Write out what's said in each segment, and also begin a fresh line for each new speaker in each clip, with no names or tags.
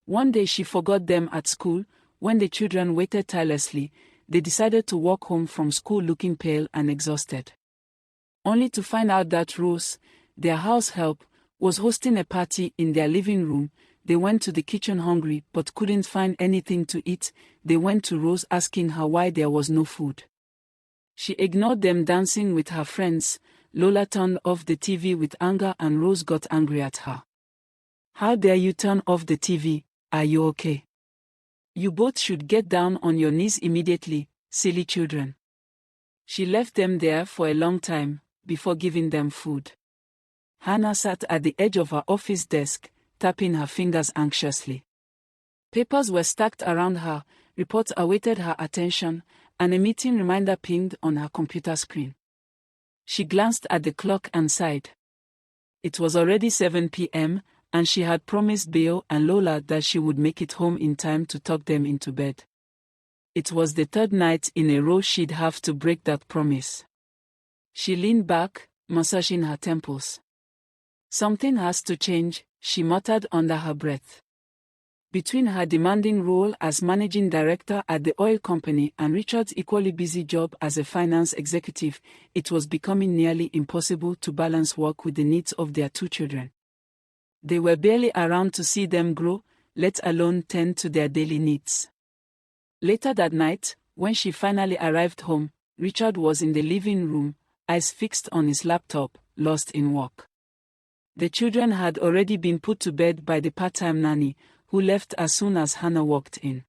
One day she forgot them at school. When the children waited tirelessly, they decided to walk home from school looking pale and exhausted. Only to find out that Rose, their house help, was hosting a party in their living room. They went to the kitchen hungry but couldn't find anything to eat. They went to Rose asking her why there was no food. She ignored them dancing with her friends. Lola turned off the TV with anger and Rose got angry at her. "How dare you turn off the TV? Are you okay? You both should get down on your knees immediately, silly children." She left them there for a long time, before giving them food. Hannah sat at the edge of her office desk, tapping her fingers anxiously. Papers were stacked around her, reports awaited her attention, and a meeting reminder pinged on her computer screen. She glanced at the clock and sighed. It was already 7 p.m., and she had promised Bayo and Lola that she would make it home in time to tuck them into bed. It was the third night in a row she'd have to break that promise. She leaned back, massaging her temples. "Something has to change," she muttered under her breath. Between her demanding role as managing director at the oil company and Richard's equally busy job as a finance executive, it was becoming nearly impossible to balance work with the needs of their two children. They were barely around to see them grow, let alone tend to their daily needs. Later that night, when she finally arrived home, Richard was in the living room, eyes fixed on his laptop, lost in work. The children had already been put to bed by the part-time nanny, who left as soon as Hannah walked in.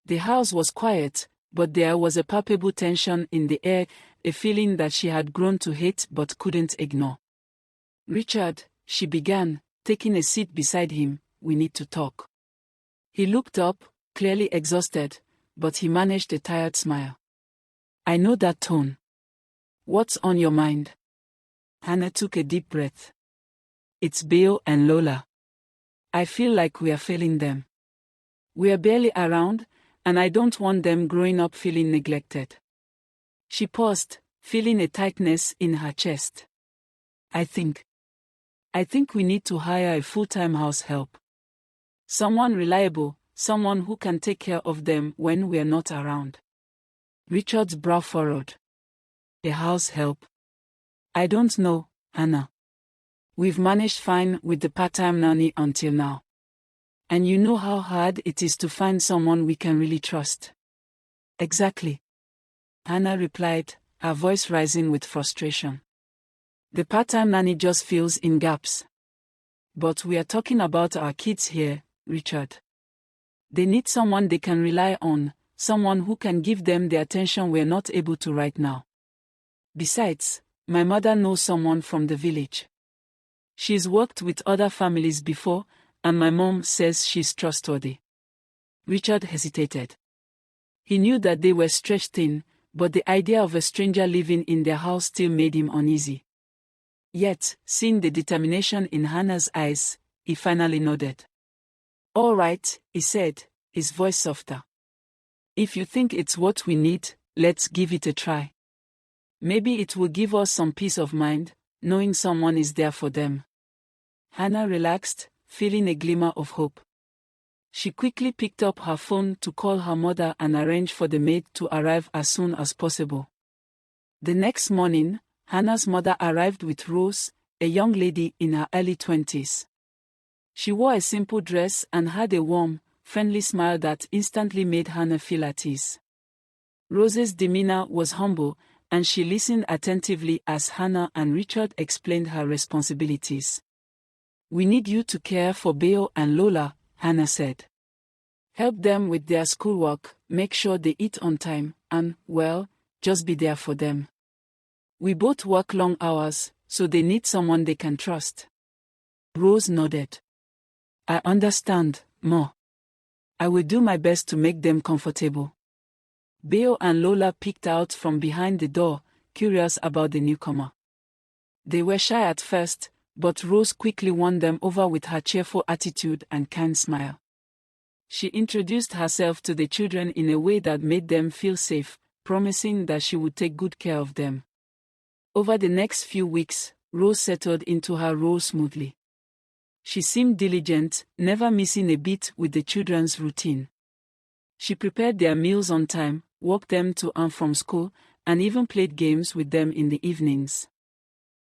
The house was quiet, but there was a palpable tension in the air, a feeling that she had grown to hate but couldn't ignore. "Richard," she began, taking a seat beside him, "we need to talk." He looked up, clearly exhausted, but he managed a tired smile. "I know that tone. What's on your mind?" Hannah took a deep breath. "It's Bayo and Lola. I feel like we are failing them. We are barely around, and I don't want them growing up feeling neglected." She paused, feeling a tightness in her chest. I think we need to hire a full-time house help. Someone reliable, someone who can take care of them when we're not around." Richard's brow furrowed. "A house help? I don't know, Hannah. We've managed fine with the part-time nanny until now. And you know how hard it is to find someone we can really trust." "Exactly," Hannah replied, her voice rising with frustration. "The part-time nanny just fills in gaps. But we are talking about our kids here, Richard. They need someone they can rely on, someone who can give them the attention we're not able to right now. Besides, my mother knows someone from the village. She's worked with other families before, and my mom says she's trustworthy." Richard hesitated. He knew that they were stretched thin, but the idea of a stranger living in their house still made him uneasy. Yet, seeing the determination in Hannah's eyes, he finally nodded. "All right," he said, his voice softer. "If you think it's what we need, let's give it a try. Maybe it will give us some peace of mind, knowing someone is there for them." Hannah relaxed, feeling a glimmer of hope. She quickly picked up her phone to call her mother and arrange for the maid to arrive as soon as possible. The next morning, Hannah's mother arrived with Rose, a young lady in her early 20s. She wore a simple dress and had a warm, friendly smile that instantly made Hannah feel at ease. Rose's demeanor was humble, and she listened attentively as Hannah and Richard explained her responsibilities. "We need you to care for Bayo and Lola," Hannah said. "Help them with their schoolwork, make sure they eat on time, and, well, just be there for them. We both work long hours, so they need someone they can trust." Rose nodded. "I understand, Ma. I will do my best to make them comfortable." Bayo and Lola peeked out from behind the door, curious about the newcomer. They were shy at first, but Rose quickly won them over with her cheerful attitude and kind smile. She introduced herself to the children in a way that made them feel safe, promising that she would take good care of them. Over the next few weeks, Rose settled into her role smoothly. She seemed diligent, never missing a beat with the children's routine. She prepared their meals on time, walked them to and from school, and even played games with them in the evenings.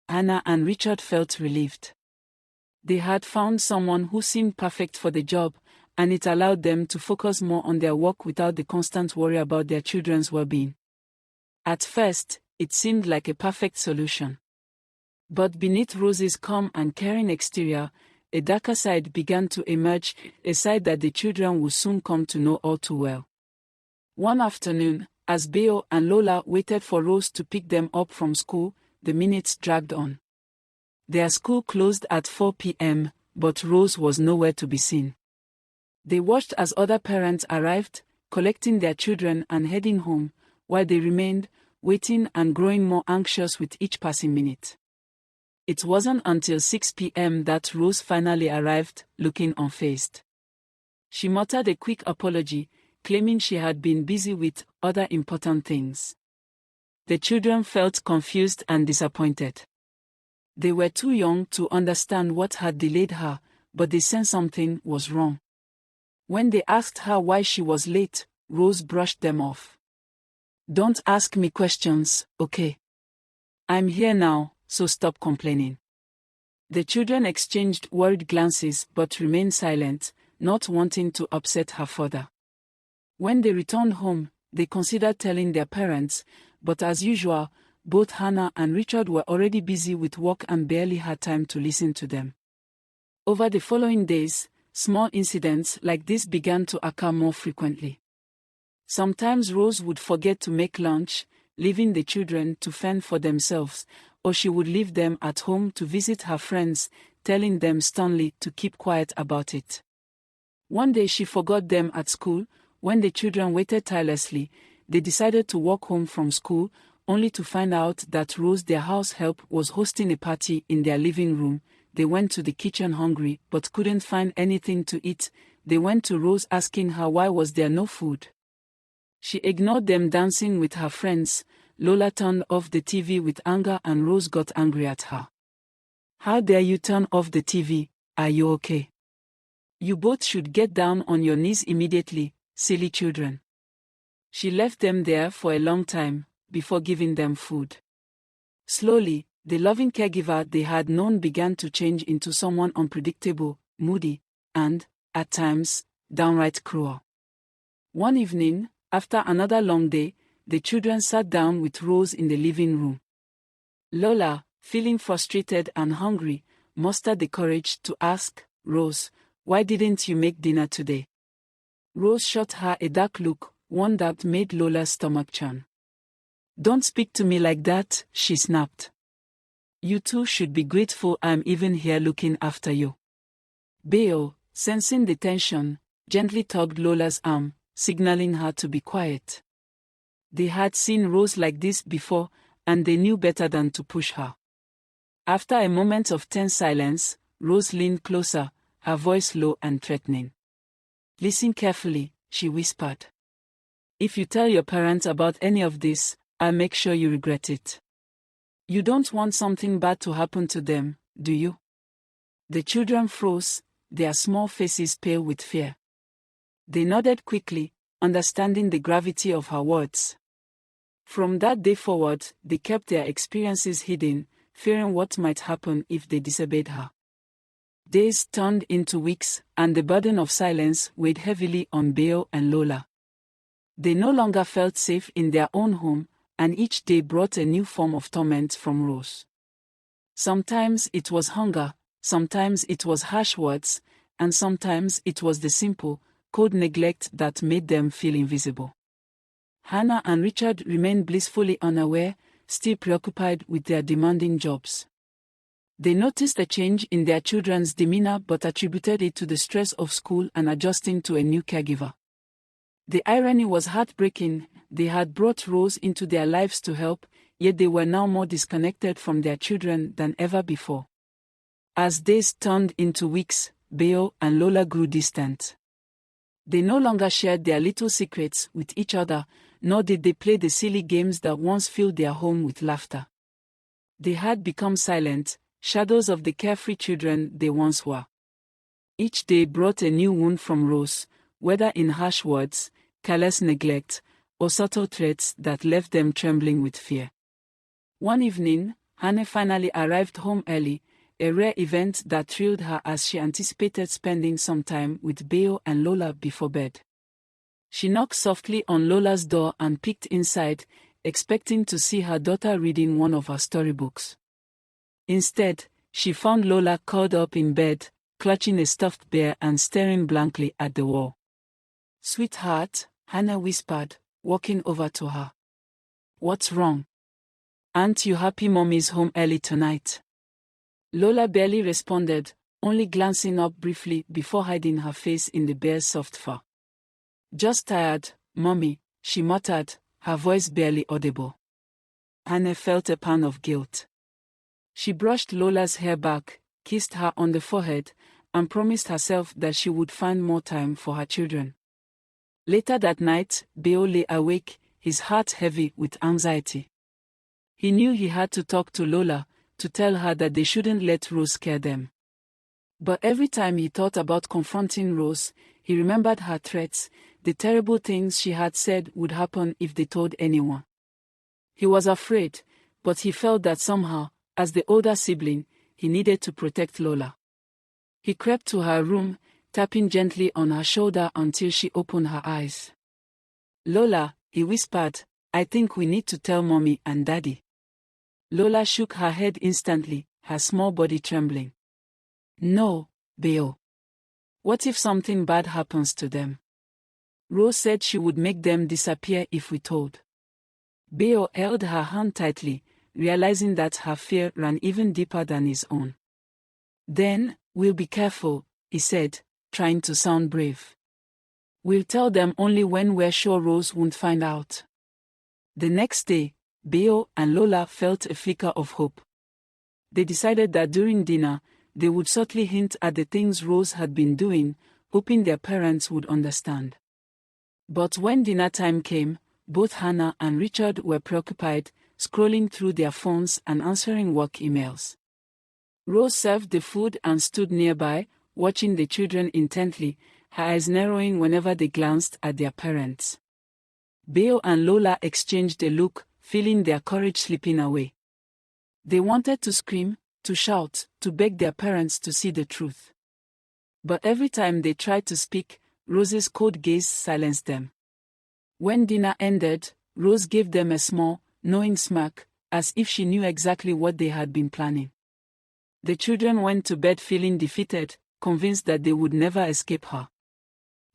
Hannah and Richard felt relieved. They had found someone who seemed perfect for the job, and it allowed them to focus more on their work without the constant worry about their children's well-being. At first, it seemed like a perfect solution. But beneath Rose's calm and caring exterior, a darker side began to emerge, a side that the children would soon come to know all too well. One afternoon, as Bayo and Lola waited for Rose to pick them up from school, the minutes dragged on. Their school closed at 4 p.m., but Rose was nowhere to be seen. They watched as other parents arrived, collecting their children and heading home, while they remained, waiting and growing more anxious with each passing minute. It wasn't until 6 p.m. that Rose finally arrived, looking unfazed. She muttered a quick apology, claiming she had been busy with other important things. The children felt confused and disappointed. They were too young to understand what had delayed her, but they sensed something was wrong. When they asked her why she was late, Rose brushed them off. "Don't ask me questions, okay? I'm here now, so stop complaining." The children exchanged worried glances but remained silent, not wanting to upset her further. When they returned home, they considered telling their parents, but as usual, both Hannah and Richard were already busy with work and barely had time to listen to them. Over the following days, small incidents like this began to occur more frequently. Sometimes Rose would forget to make lunch, leaving the children to fend for themselves, or she would leave them at home to visit her friends, telling them sternly to keep quiet about it. One day she forgot them at school. When the children waited tirelessly, they decided to walk home from school, only to find out that Rose, their house help, was hosting a party in their living room. They went to the kitchen hungry but couldn't find anything to eat. They went to Rose asking her why was there no food. She ignored them dancing with her friends. Lola turned off the TV with anger and Rose got angry at her. "How dare you turn off the TV? Are you okay? You both should get down on your knees immediately, silly children." She left them there for a long time, before giving them food. Slowly, the loving caregiver they had known began to change into someone unpredictable, moody, and, at times, downright cruel. One evening, after another long day, the children sat down with Rose in the living room. Lola, feeling frustrated and hungry, mustered the courage to ask, "Rose, why didn't you make dinner today?" Rose shot her a dark look, one that made Lola's stomach churn. "Don't speak to me like that," she snapped. "You two should be grateful I'm even here looking after you." Bayo, sensing the tension, gently tugged Lola's arm, signaling her to be quiet. They had seen Rose like this before, and they knew better than to push her. After a moment of tense silence, Rose leaned closer, her voice low and threatening. "Listen carefully," she whispered. "If you tell your parents about any of this, I'll make sure you regret it. You don't want something bad to happen to them, do you?" The children froze, their small faces pale with fear. They nodded quickly, understanding the gravity of her words. From that day forward, they kept their experiences hidden, fearing what might happen if they disobeyed her. Days turned into weeks, and the burden of silence weighed heavily on Bayo and Lola. They no longer felt safe in their own home, and each day brought a new form of torment from Rose. Sometimes it was hunger, sometimes it was harsh words, and sometimes it was the simple, cold neglect that made them feel invisible. Hannah and Richard remained blissfully unaware, still preoccupied with their demanding jobs. They noticed a change in their children's demeanor but attributed it to the stress of school and adjusting to a new caregiver. The irony was heartbreaking. They had brought Rose into their lives to help, yet they were now more disconnected from their children than ever before. As days turned into weeks, Bayo and Lola grew distant. They no longer shared their little secrets with each other, nor did they play the silly games that once filled their home with laughter. They had become silent, shadows of the carefree children they once were. Each day brought a new wound from Rose, whether in harsh words, careless neglect, or subtle threats that left them trembling with fear. One evening, Hannah finally arrived home early, a rare event that thrilled her as she anticipated spending some time with Bayo and Lola before bed. She knocked softly on Lola's door and peeked inside, expecting to see her daughter reading one of her storybooks. Instead, she found Lola curled up in bed, clutching a stuffed bear and staring blankly at the wall. "Sweetheart," Hannah whispered, walking over to her. "What's wrong? Aren't you happy Mommy's home early tonight?" Lola barely responded, only glancing up briefly before hiding her face in the bear's soft fur. "Just tired, Mommy," she muttered, her voice barely audible. Hannah felt a pang of guilt. She brushed Lola's hair back, kissed her on the forehead, and promised herself that she would find more time for her children. Later that night, Bayo lay awake, his heart heavy with anxiety. He knew he had to talk to Lola, to tell her that they shouldn't let Rose scare them. But every time he thought about confronting Rose, he remembered her threats, the terrible things she had said would happen if they told anyone. He was afraid, but he felt that somehow, as the older sibling, he needed to protect Lola. He crept to her room, tapping gently on her shoulder until she opened her eyes. "Lola," he whispered, "I think we need to tell Mommy and Daddy." Lola shook her head instantly, her small body trembling. "No, Bayo. What if something bad happens to them? Rose said she would make them disappear if we told." Bayo held her hand tightly, realizing that her fear ran even deeper than his own. "Then, we'll be careful," he said, trying to sound brave. "We'll tell them only when we're sure Rose won't find out." The next day, Bayo and Lola felt a flicker of hope. They decided that during dinner, they would subtly hint at the things Rose had been doing, hoping their parents would understand. But when dinner time came, both Hannah and Richard were preoccupied, scrolling through their phones and answering work emails. Rose served the food and stood nearby, watching the children intently, her eyes narrowing whenever they glanced at their parents. Bayo and Lola exchanged a look, feeling their courage slipping away. They wanted to scream, to shout, to beg their parents to see the truth. But every time they tried to speak, Rose's cold gaze silenced them. When dinner ended, Rose gave them a small, knowing smirk, as if she knew exactly what they had been planning. The children went to bed feeling defeated, convinced that they would never escape her.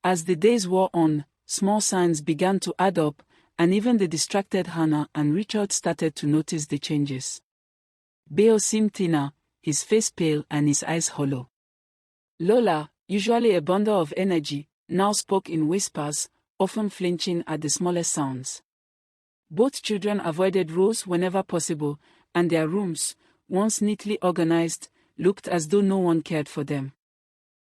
As the days wore on, small signs began to add up, and even the distracted Hannah and Richard started to notice the changes. Bayo seemed thinner, his face pale and his eyes hollow. Lola, usually a bundle of energy, now spoke in whispers, often flinching at the smallest sounds. Both children avoided Rose whenever possible, and their rooms, once neatly organized, looked as though no one cared for them.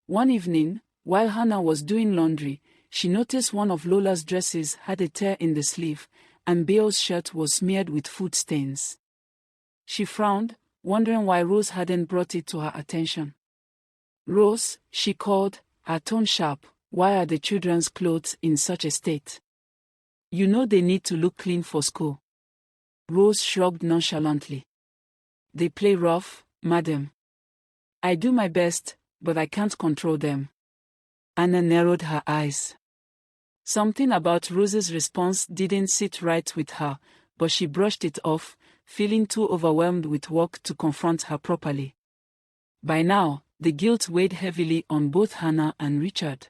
One evening, while Hannah was doing laundry, she noticed one of Lola's dresses had a tear in the sleeve, and Bayo's shirt was smeared with food stains. She frowned, wondering why Rose hadn't brought it to her attention. "Rose," she called, her tone sharp, "why are the children's clothes in such a state? You know they need to look clean for school." Rose shrugged nonchalantly. "They play rough, madam. I do my best, but I can't control them." Anna narrowed her eyes. Something about Rose's response didn't sit right with her, but she brushed it off, feeling too overwhelmed with work to confront her properly. By now, the guilt weighed heavily on both Hannah and Richard.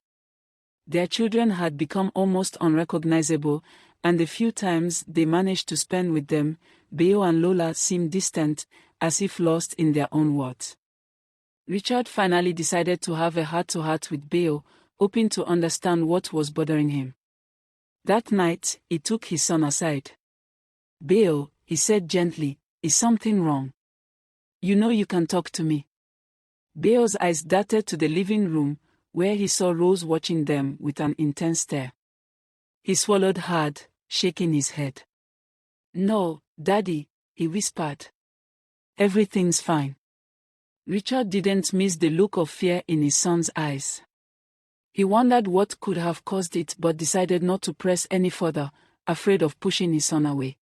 Their children had become almost unrecognizable, and the few times they managed to spend with them, Bayo and Lola seemed distant, as if lost in their own world. Richard finally decided to have a heart-to-heart with Bayo, hoping to understand what was bothering him. That night, he took his son aside. "Bayo," he said gently, "is something wrong? You know you can talk to me." Bayo's eyes darted to the living room, where he saw Rose watching them with an intense stare. He swallowed hard, shaking his head. "No, Daddy," he whispered. "Everything's fine." Richard didn't miss the look of fear in his son's eyes. He wondered what could have caused it but decided not to press any further, afraid of pushing his son away.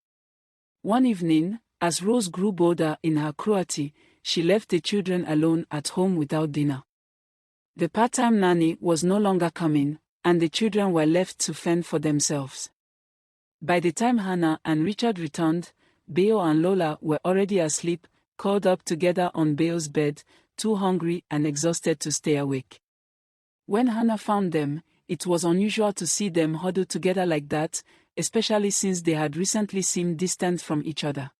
One evening, as Rose grew bolder in her cruelty, she left the children alone at home without dinner. The part-time nanny was no longer coming, and the children were left to fend for themselves. By the time Hannah and Richard returned, Bayo and Lola were already asleep, curled up together on Bayo's bed, too hungry and exhausted to stay awake. When Hannah found them, it was unusual to see them huddled together like that, especially since they had recently seemed distant from each other.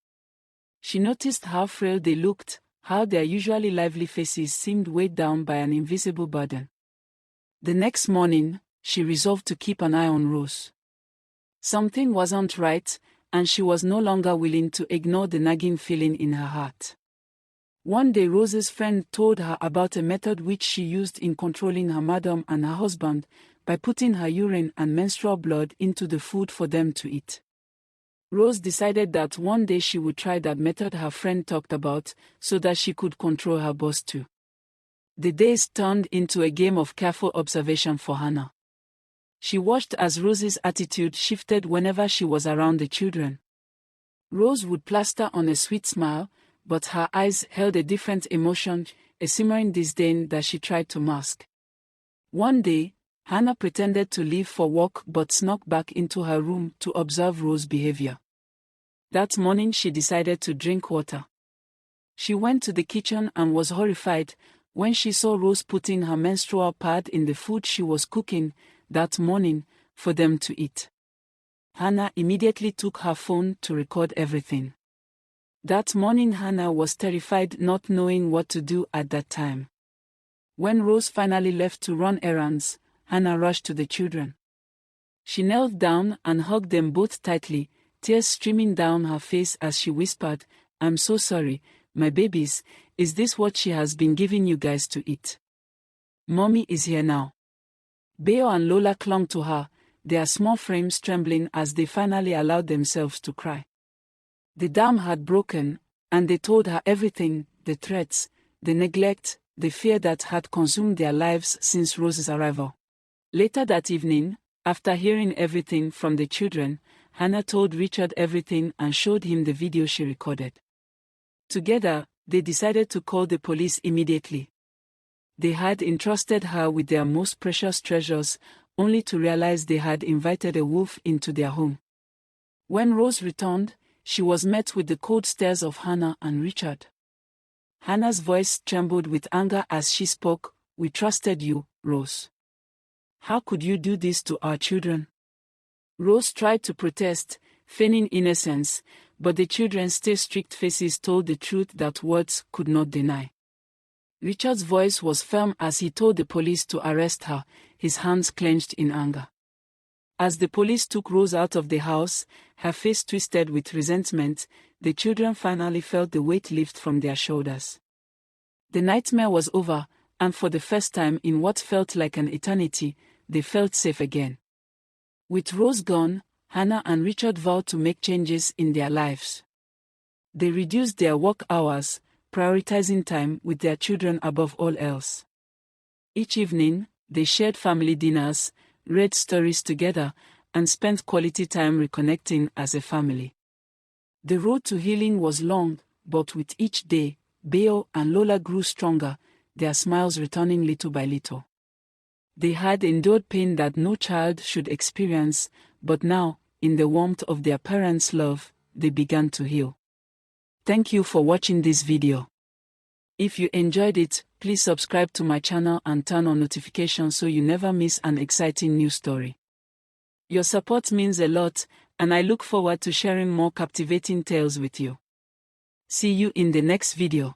She noticed how frail they looked, how their usually lively faces seemed weighed down by an invisible burden. The next morning, she resolved to keep an eye on Rose. Something wasn't right, and she was no longer willing to ignore the nagging feeling in her heart. One day Rose's friend told her about a method which she used in controlling her madam and her husband, by putting her urine and menstrual blood into the food for them to eat. Rose decided that one day she would try that method her friend talked about, so that she could control her boss too. The days turned into a game of careful observation for Hannah. She watched as Rose's attitude shifted whenever she was around the children. Rose would plaster on a sweet smile, but her eyes held a different emotion, a simmering disdain that she tried to mask. One day, Hannah pretended to leave for work but snuck back into her room to observe Rose's behavior. That morning she decided to drink water. She went to the kitchen and was horrified when she saw Rose putting her menstrual pad in the food she was cooking that morning for them to eat. Hannah immediately took her phone to record everything. That morning Hannah was terrified, not knowing what to do at that time. When Rose finally left to run errands, Hannah rushed to the children. She knelt down and hugged them both tightly, tears streaming down her face as she whispered, "I'm so sorry, my babies, is this what she has been giving you guys to eat? Mommy is here now." Bayo and Lola clung to her, their small frames trembling as they finally allowed themselves to cry. The dam had broken, and they told her everything, the threats, the neglect, the fear that had consumed their lives since Rose's arrival. Later that evening, after hearing everything from the children, Hannah told Richard everything and showed him the video she recorded. Together, they decided to call the police immediately. They had entrusted her with their most precious treasures, only to realize they had invited a wolf into their home. When Rose returned, she was met with the cold stares of Hannah and Richard. Hannah's voice trembled with anger as she spoke, "We trusted you, Rose. How could you do this to our children?" Rose tried to protest, feigning innocence, but the children's still strict faces told the truth that words could not deny. Richard's voice was firm as he told the police to arrest her, his hands clenched in anger. As the police took Rose out of the house, her face twisted with resentment, the children finally felt the weight lift from their shoulders. The nightmare was over, and for the first time in what felt like an eternity, they felt safe again. With Rose gone, Hannah and Richard vowed to make changes in their lives. They reduced their work hours, prioritizing time with their children above all else. Each evening, they shared family dinners, read stories together, and spent quality time reconnecting as a family. The road to healing was long, but with each day, Bayo and Lola grew stronger, their smiles returning little by little. They had endured pain that no child should experience, but now, in the warmth of their parents' love, they began to heal. Thank you for watching this video. If you enjoyed it, please subscribe to my channel and turn on notifications so you never miss an exciting new story. Your support means a lot, and I look forward to sharing more captivating tales with you. See you in the next video.